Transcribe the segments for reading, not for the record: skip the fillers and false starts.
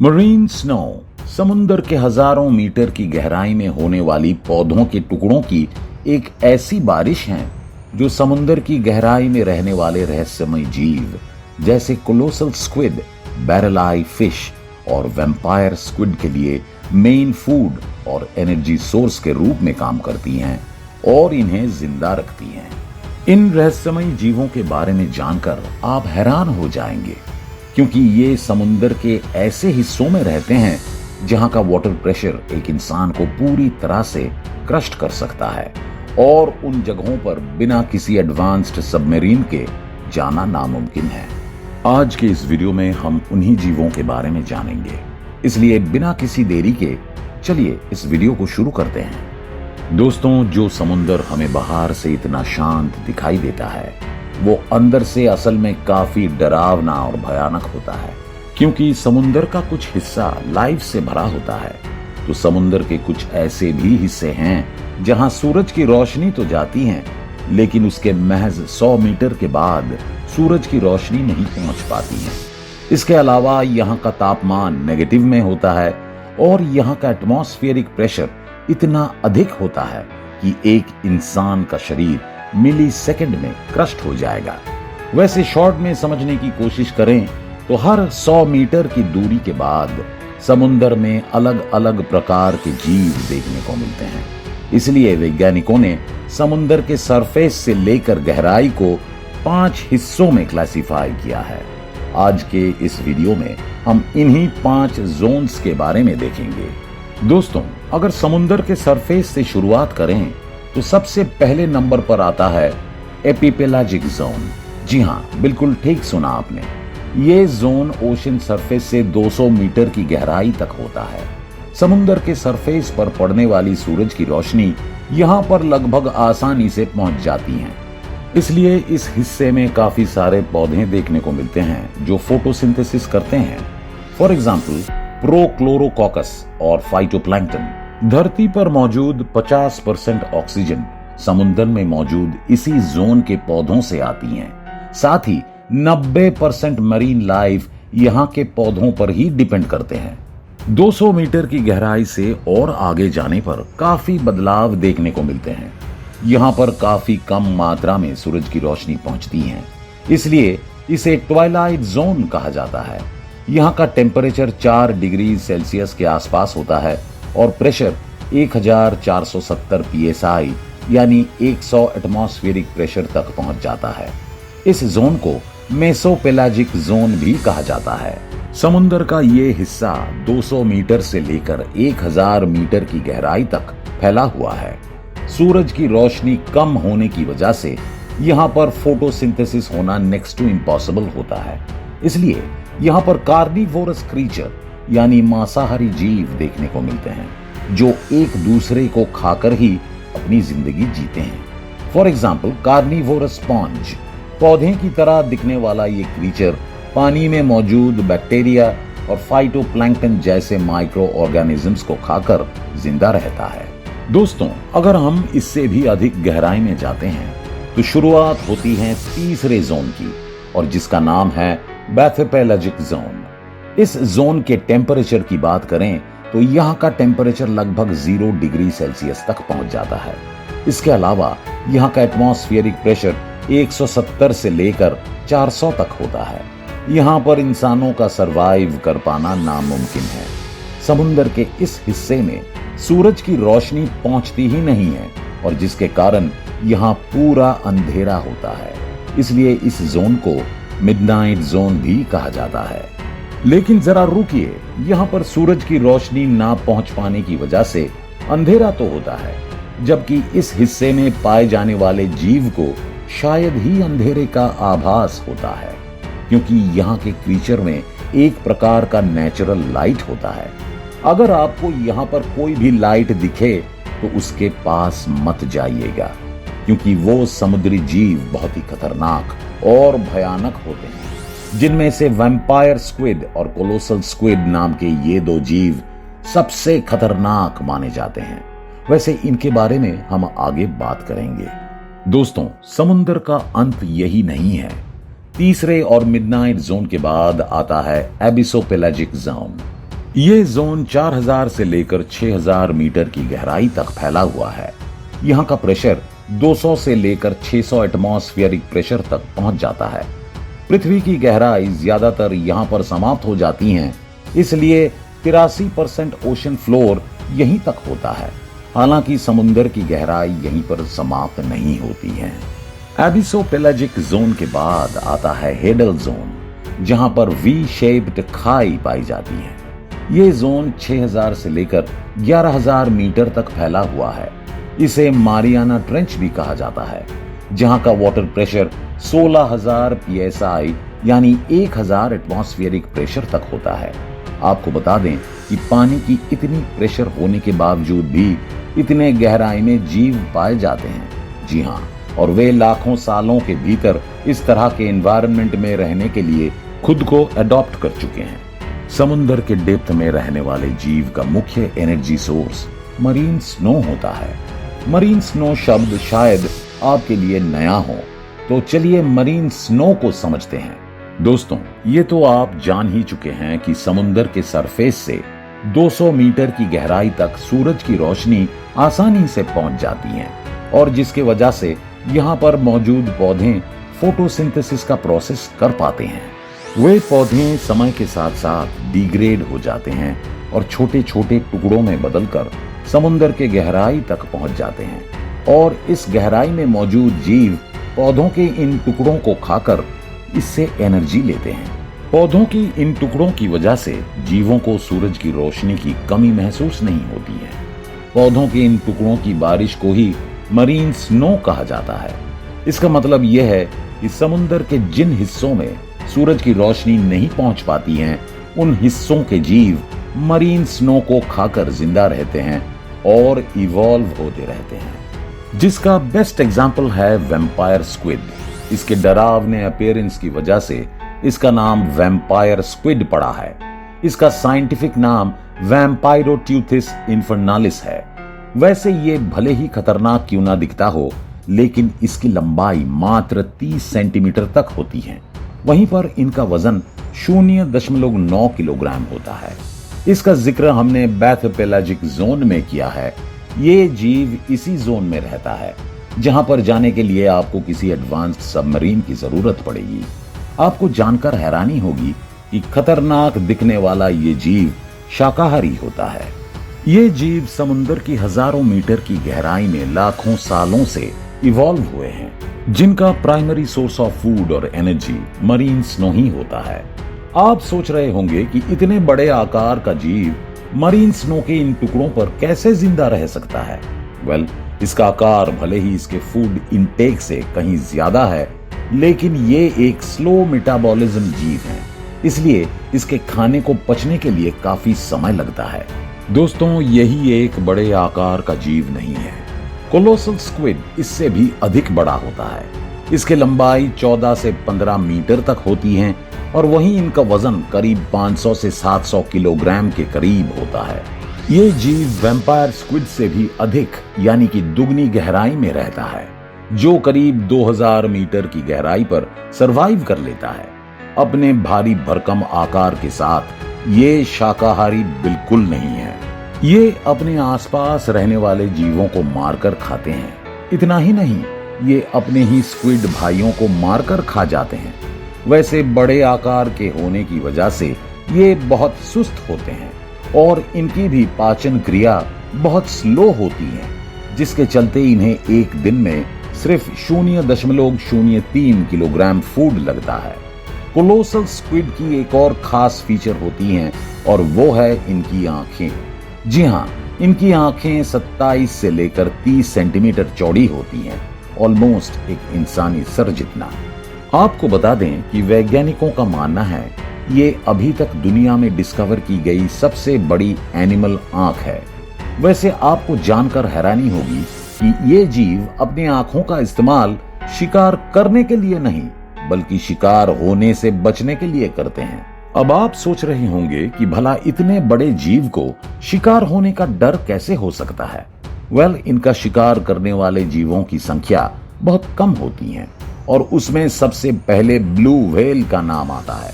Marine snow समुद्र के हजारों मीटर की गहराई में होने वाली पौधों के टुकड़ों की एक ऐसी बारिश है जो समुद्र की गहराई में रहने वाले रहस्यमय जीव जैसे कोलोसल स्क्विड, बैरल आई फिश और वैम्पायर स्क्विड के लिए मेन फूड और एनर्जी सोर्स के रूप में काम करती हैं और इन्हें जिंदा रखती हैं। इन रहस्यमयी जीवों के बारे में जानकर आप हैरान हो जाएंगे, क्योंकि ये समुद्र के ऐसे हिस्सों में रहते हैं जहां का वाटर प्रेशर एक इंसान को पूरी तरह से क्रस्ट कर सकता है और उन जगहों पर बिना किसी एडवांस्ड सबमरीन के जाना नामुमकिन है। आज के इस वीडियो में हम उन्हीं जीवों के बारे में जानेंगे, इसलिए बिना किसी देरी के चलिए इस वीडियो को शुरू करते हैं। दोस्तों, जो समुद्र हमें बाहर से इतना शांत दिखाई देता है वो अंदर से असल में काफी डरावना और भयानक होता है, क्योंकि समुद्र का कुछ हिस्सा लाइफ से भरा होता है तो समुद्र के कुछ ऐसे भी हिस्से हैं जहां सूरज की रोशनी तो जाती है लेकिन उसके महज 100 मीटर के बाद सूरज की रोशनी नहीं पहुंच पाती है। इसके अलावा यहाँ का तापमान नेगेटिव में होता है और यहाँ का एटमॉस्फेरिक प्रेशर इतना अधिक होता है कि एक इंसान का शरीर मिली सेकेंड में क्रस्ट हो जाएगा। वैसे शॉर्ट में समझने की कोशिश करें तो हर 100 मीटर की दूरी के बाद समुद्र में अलग अलग प्रकार के जीव देखने को मिलते हैं। इसलिए वैज्ञानिकों ने समुद्र के सरफेस से लेकर गहराई को 5 हिस्सों में क्लासिफाई किया है। आज के इस वीडियो में हम इन्हीं 5 जोन्स के बारे में देखेंगे। दोस्तों, अगर समुद्र के सरफेस से शुरुआत करें तो सबसे पहले नंबर पर आता है एपिपेलाजिक जोन। जी हाँ, बिल्कुल ठीक सुना आपने। ये जोन ओशन सरफेस से 200 मीटर की गहराई तक होता है। समुद्र के सरफेस पर पड़ने वाली सूरज की रोशनी यहाँ पर लगभग आसानी से पहुंच जाती है, इसलिए इस हिस्से में काफी सारे पौधे देखने को मिलते हैं जो फोटोसिंथेसिस करते हैं। फॉर एग्जाम्पल प्रोक्लोरोकॉकस और फाइटोप्लैंक्टन। धरती पर मौजूद 50% ऑक्सीजन समुद्र में मौजूद इसी जोन के पौधों से आती है। साथ ही 90% मरीन लाइफ यहाँ के पौधों पर ही डिपेंड करते हैं। 200 मीटर की गहराई से और आगे जाने पर काफी बदलाव देखने को मिलते हैं। यहाँ पर काफी कम मात्रा में सूरज की रोशनी पहुंचती है, इसलिए इसे ट्वाइलाइट जोन कहा जाता है। यहाँ का टेम्परेचर 4 डिग्री सेल्सियस के आसपास होता है और प्रेशर 1470 psi यानी 100 एटमॉस्फेरिक प्रेशर तक पहुंच जाता है। इस जोन को मेसोपेलाजिक जोन भी कहा जाता है। समुद्र का ये हिस्सा 200 मीटर से लेकर 1000 मीटर की गहराई तक फैला हुआ है। सूरज की रोशनी कम होने की वजह से यहाँ पर फोटोसिंथेसिस होना नेक्स्ट टू इम्पॉसिबल होता है, इसलिए यहाँ पर कार्निवोरस क्रीचर यानी मांसाहारी जीव देखने को मिलते हैं जो एक दूसरे को खाकर ही अपनी जिंदगी जीते हैं। फॉर एग्जाम्पल कार्निवोरस स्पॉन्ज, पौधे की तरह दिखने वाला ये क्रीचर पानी में मौजूद बैक्टीरिया और फाइटोप्लैंक्टन जैसे माइक्रो ऑर्गेनिजम्स को खाकर जिंदा रहता है। दोस्तों, अगर हम इससे भी अधिक गहराई में जाते हैं तो शुरुआत होती है तीसरे जोन की, और जिसका नाम है बैथोपेलाजिक जोन। इस जोन के टेम्परेचर की बात करें तो यहाँ का टेम्परेचर लगभग 0 डिग्री सेल्सियस तक पहुंच जाता है। इसके अलावा यहाँ का एटमॉस्फेरिक प्रेशर 170 से लेकर 400 तक होता है। यहाँ पर इंसानों का सरवाइव कर पाना नामुमकिन है। समुद्र के इस हिस्से में सूरज की रोशनी पहुंचती ही नहीं है और जिसके कारण यहाँ पूरा अंधेरा होता है, इसलिए इस जोन को मिडनाइट जोन भी कहा जाता है। लेकिन जरा रुकिए, यहाँ पर सूरज की रोशनी ना पहुंच पाने की वजह से अंधेरा तो होता है, जबकि इस हिस्से में पाए जाने वाले जीव को शायद ही अंधेरे का आभास होता है, क्योंकि यहाँ के क्रीचर में एक प्रकार का नेचुरल लाइट होता है। अगर आपको यहाँ पर कोई भी लाइट दिखे तो उसके पास मत जाइएगा, क्योंकि वो समुद्री जीव बहुत ही खतरनाक और भयानक होते हैं, जिनमें से वैम्पायर स्क्विड और कोलोसल स्क्विड नाम के ये 2 जीव सबसे खतरनाक माने जाते हैं। वैसे इनके बारे में हम आगे बात करेंगे। दोस्तों, समुद्र का अंत यही नहीं है। तीसरे और मिडनाइट जोन के बाद आता है एबिसोपेलाजिक जोन। ये जोन 4000 से लेकर 6000 मीटर की गहराई तक फैला हुआ है। यहाँ का प्रेशर 200 से लेकर 600 एटमॉस्फेरिक प्रेशर तक पहुंच जाता है। पृथ्वी की गहराई ज्यादातर यहाँ पर समाप्त हो जाती हैं, इसलिए 83% ओशन फ्लोर यहीं तक होता है। हालांकि समुद्र की गहराई यहीं पर समाप्त नहीं होती है। एबिसोपेलाजिक जोन के बाद आता है हेडल जोन, जहां पर वी शेप्ड खाई पाई जाती है। ये जोन 6000 से लेकर 11000 मीटर तक फैला हुआ है। इसे मारियाना ट्रेंच भी कहा जाता है, जहां का वाटर प्रेशर 16000 psi यानी 1000 एटमॉस्फेरिक प्रेशर तक होता है। आपको बता दें कि पानी की इतनी प्रेशर होने के बावजूद भी इतने गहराई में जीव पाए जाते हैं। जी हाँ, और वे लाखों सालों के भीतर इस तरह के एनवायरनमेंट में रहने के लिए खुद को अडॉप्ट कर चुके हैं। समुद्र के डेप्थ में रहने वाले जीव का मुख्य एनर्जी सोर्स मरीन स्नो होता है। मरीन स्नो शब्द शायद आपके लिए नया हो, तो चलिए मरीन स्नो को समझते हैं। दोस्तों, ये तो आप जान ही चुके हैं कि समुद्र के सरफेस से 200 मीटर की गहराई तक सूरज की रोशनी आसानी से पहुंच जाती है, और जिसके वजह से यहाँ पर मौजूद पौधे फोटोसिंथेसिस का प्रोसेस कर पाते हैं। वे पौधे समय के साथ साथ डिग्रेड हो जाते हैं और छोटे छोटे टुकड़ों में बदलकर समुद्र के गहराई तक पहुंच जाते हैं, और इस गहराई में मौजूद जीव पौधों के इन टुकड़ों को खाकर इससे एनर्जी लेते हैं। पौधों की इन टुकड़ों की वजह से जीवों को सूरज की रोशनी की कमी महसूस नहीं होती है। पौधों के इन टुकड़ों की बारिश को ही मरीन स्नो कहा जाता है। इसका मतलब यह है कि समुद्र के जिन हिस्सों में सूरज की रोशनी नहीं पहुंच पाती है, उन हिस्सों के जीव मरीन स्नो को खाकर जिंदा रहते हैं और इवॉल्व होते रहते हैं, जिसका बेस्ट एग्जाम्पल है वैम्पायर स्क्विड। इसके डरावने अपीयरेंस की वजह से इसका नाम वैम्पायर स्क्विड पड़ा है। इसका साइंटिफिक नाम वैम्पायरोट्यूथिस इन्फर्नालिस है। वैसे ये भले ही खतरनाक क्यों ना दिखता हो, लेकिन इसकी लंबाई मात्र 30 सेंटीमीटर तक होती है। वहीं पर इनका वजन 0.9 किलोग्राम होता है। इसका जिक्र हमने बैथोपेलाजिक जोन में किया है। ये जीव इसी जोन में रहता है, जहां पर जाने के लिए आपको किसी एडवांस्ड सबमरीन की जरूरत पड़ेगी। आपको जानकर हैरानी होगी कि खतरनाक दिखने वाला ये जीव शाकाहारी होता है। ये जीव समुद्र की हजारों मीटर की गहराई में लाखों सालों से इवॉल्व हुए हैं, जिनका प्राइमरी सोर्स ऑफ फूड और एनर्जी मरीन स्नो ही होता है। आप सोच रहे होंगे कि इतने बड़े आकार का जीव मरीन स्नो के इन टुकड़ों पर कैसे जिंदा रह सकता है। वेल, इसका आकार भले ही इसके फूड इनटेक से कहीं ज्यादा है, लेकिन ये एक स्लो मेटाबॉलिज्म जीव है, इसलिए इसके खाने को पचने के लिए काफी समय लगता है। दोस्तों, यही एक बड़े आकार का जीव नहीं है। कोलोसल स्क्विड इससे भी अधिक बड़ा होता है। इसकी लंबाई 14 से 15 मीटर तक होती है, और वहीं इनका वजन करीब 500 से 700 किलोग्राम के करीब होता है। ये जीव वैम्पायर स्क्विड से भी अधिक यानी कि दुगनी गहराई में रहता है, जो करीब 2000 मीटर की गहराई पर सरवाइव कर लेता है। अपने भारी भरकम आकार के साथ ये शाकाहारी बिल्कुल नहीं है। ये अपने आसपास रहने वाले जीवों को मारकर खाते हैं। इतना ही नहीं, ये अपने ही स्क्विड भाइयों को मारकर खा जाते हैं। वैसे बड़े आकार के होने की वजह से ये बहुत सुस्त होते हैं, और इनकी भी पाचन क्रिया बहुत स्लो होती है, जिसके चलते इन्हें एक दिन में सिर्फ 0.03 किलोग्राम फूड लगता है। कोलोसल स्क्विड की एक और खास फीचर होती है, और वो है इनकी आंखें। जी हाँ, इनकी आंखें 27 से लेकर 30 सेंटीमीटर चौड़ी होती हैं, ऑलमोस्ट एक इंसानी सर जितना। आपको बता दें कि वैज्ञानिकों का मानना है ये अभी तक दुनिया में डिस्कवर की गई सबसे बड़ी एनिमल आंख है। वैसे आपको जानकर हैरानी होगी कि ये जीव अपनी आंखों का इस्तेमाल शिकार करने के लिए नहीं, बल्कि शिकार होने से बचने के लिए करते हैं। अब आप सोच रहे होंगे कि भला इतने बड़े जीव को शिकार होने का डर कैसे हो सकता है। वेल, इनका शिकार करने वाले जीवों की संख्या बहुत कम होती है, और उसमें सबसे पहले ब्लू व्हेल का नाम आता है।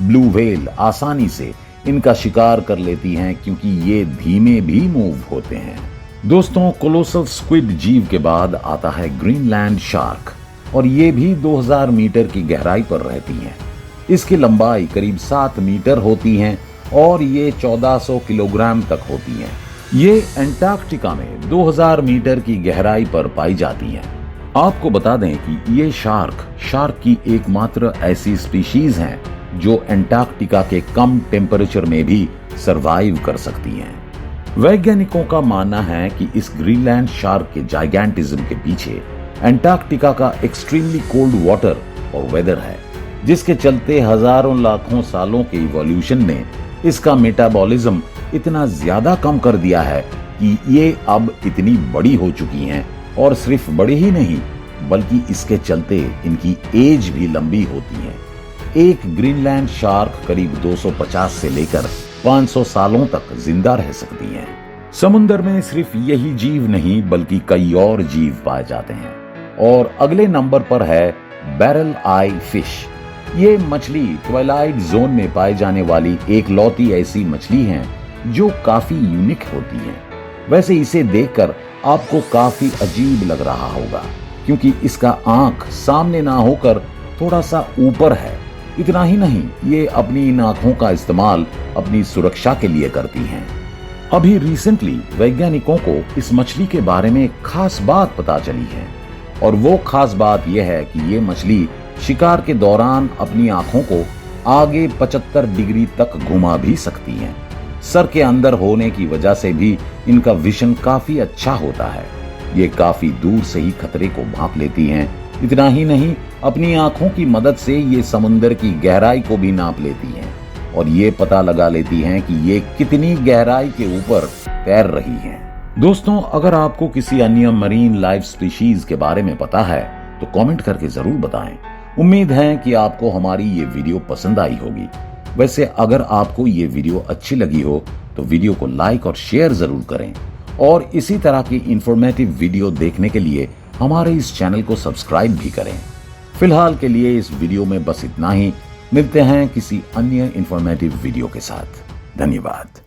ब्लू व्हेल आसानी से इनका शिकार कर लेती हैं क्योंकि ये धीमे भी मूव होते हैं। दोस्तों, कोलोसल स्क्विड जीव के बाद आता है ग्रीनलैंड शार्क और ये भी 2000 मीटर की गहराई पर रहती हैं। इसकी लंबाई करीब 7 मीटर होती है और ये 1400 किलोग्राम तक होती हैं। ये एंटार्क्टिका में 2000 मीटर की गहराई पर पाई जाती हैं। आपको बता दें कि ये शार्क की एकमात्र ऐसी स्पीशीज हैं जो एंटार्क्टिका के कम टेम्परेचर में भी सरवाइव कर सकती हैं। वैज्ञानिकों का मानना है कि इस ग्रीनलैंड शार्क के जाइगेंटिज्म के पीछे एंटार्क्टिका का एक्सट्रीमली कोल्ड वाटर और वेदर है, जिसके चलते हजारों लाखों सालों के इवोल्यूशन ने इसका मेटाबॉलिज्म इतना ज्यादा कम कर दिया है कि ये अब इतनी बड़ी हो चुकी हैं और सिर्फ बड़ी ही नहीं बल्कि इसके चलते इनकी एज भी लंबी होती है। एक ग्रीनलैंड शार्क करीब 250 से लेकर 500 सालों तक जिंदा रह सकती हैं। समुद्र में सिर्फ यही जीव नहीं बल्कि कई और जीव पाए जाते हैं। और अगले नंबर पर है बैरल आई फिश। ये मछली ट्वाइलाइट जोन में पाई जाने वाली एक लौती ऐसी मछली है जो काफी यूनिक होती है। वैसे इसे देखकर आपको काफी अजीब लग रहा होगा क्योंकि इसका आंख सामने ना होकर थोड़ा सा ऊपर है। इतना ही नहीं, ये अपनी इन आंखों का इस्तेमाल अपनी सुरक्षा के लिए करती हैं। अभी रिसेंटली वैज्ञानिकों को इस मछली के बारे में एक खास बात पता चली है और वो खास बात यह है कि ये मछली शिकार के दौरान अपनी आंखों को आगे 75 डिग्री तक घुमा भी सकती हैं। सर के अंदर होने की वजह से भी इनका विजन काफी अच्छा होता है। ये काफी दूर से ही खतरे को भांप लेती हैं। इतना ही नहीं, अपनी आंखों की मदद से ये समुद्र की गहराई को भी नाप लेती हैं और ये पता लगा लेती हैं कि ये कितनी गहराई के ऊपर तैर रही हैं। दोस्तों, अगर आपको किसी अन्य मरीन लाइफ स्पीशीज के बारे में पता है तो कमेंट करके जरूर बताएं। उम्मीद है कि आपको हमारी ये वीडियो पसंद आई होगी। वैसे अगर आपको ये वीडियो अच्छी लगी हो तो वीडियो को लाइक और शेयर जरूर करें और इसी तरह की इंफॉर्मेटिव वीडियो देखने के लिए हमारे इस चैनल को सब्सक्राइब भी करें। फिलहाल के लिए इस वीडियो में बस इतना ही। मिलते हैं किसी अन्य इंफॉर्मेटिव वीडियो के साथ। धन्यवाद।